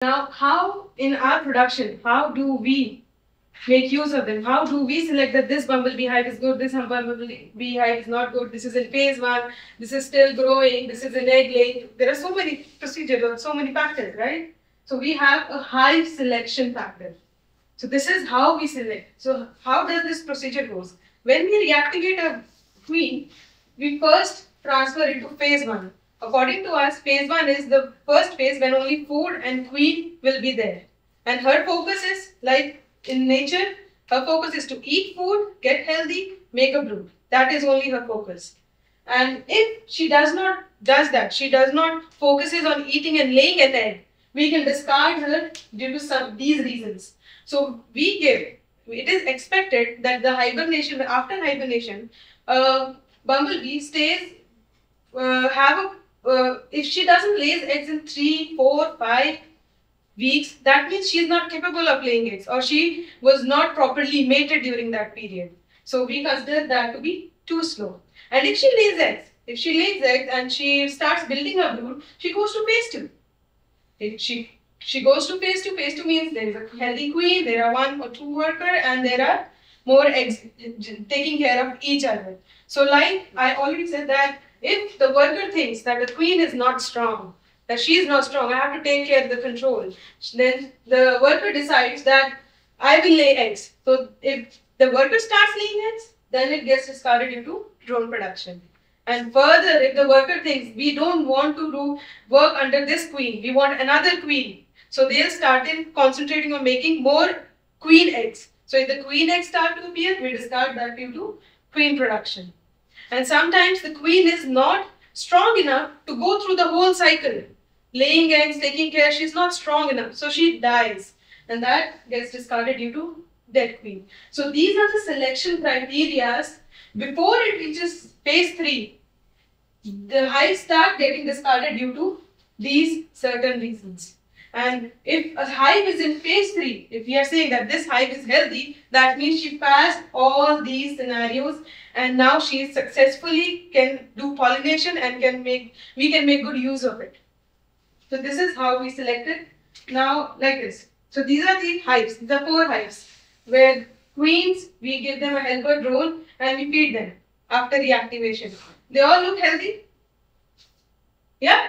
Now, how in our production, how do we make use of them? How do we select that this bumblebee hive is good, this bumblebee hive is not good, this is in phase 1, this is still growing, this is in egg laying? There are so many procedures or so many factors, right? So we have a hive selection factor. So this is how we select. So how does this procedure goes? When we reactivate a queen, we first transfer it to phase 1. According to us, phase 1 is the first phase when only food and queen will be there. And her focus is, like in nature, her focus is to eat food, get healthy, make a brood. That is only her focus. And if she does not she does not focuses on eating and laying an egg, we can discard her due to these reasons. So it is expected that the hibernation, after hibernation, bumblebee stays, if she doesn't lay eggs in 3, 4, 5 weeks, that means she is not capable of laying eggs or she was not properly mated during that period. So we consider that to be too slow. And if she lays eggs and she starts building a brood, she goes to phase 2. If she goes to phase 2 means there is a healthy queen, there are 1 or 2 workers, and there are more eggs taking care of each other. So like I already said that if the worker thinks that the queen is not strong, that she is not strong, I have to take care of the control, then the worker decides that I will lay eggs. So if the worker starts laying eggs, then it gets discarded due to drone production. And further, if the worker thinks we don't want to do work under this queen, we want another queen, so they'll start in concentrating on making more queen eggs. So if the queen eggs start to appear, we discard that due to queen production. And sometimes the queen is not strong enough to go through the whole cycle. Laying eggs, taking care, she's not strong enough, so she dies. And that gets discarded due to dead queen. So these are the selection criteria. Before it reaches phase 3, the hives start getting discarded due to these certain reasons. And if a hive is in phase 3, if we are saying that this hive is healthy, that means she passed all these scenarios and now she successfully can do pollination and we can make good use of it. So this is how we selected. Now like this. So these are the hives, the 4 hives, where queens, we give them a helper drone and we feed them after reactivation. They all look healthy? Yeah?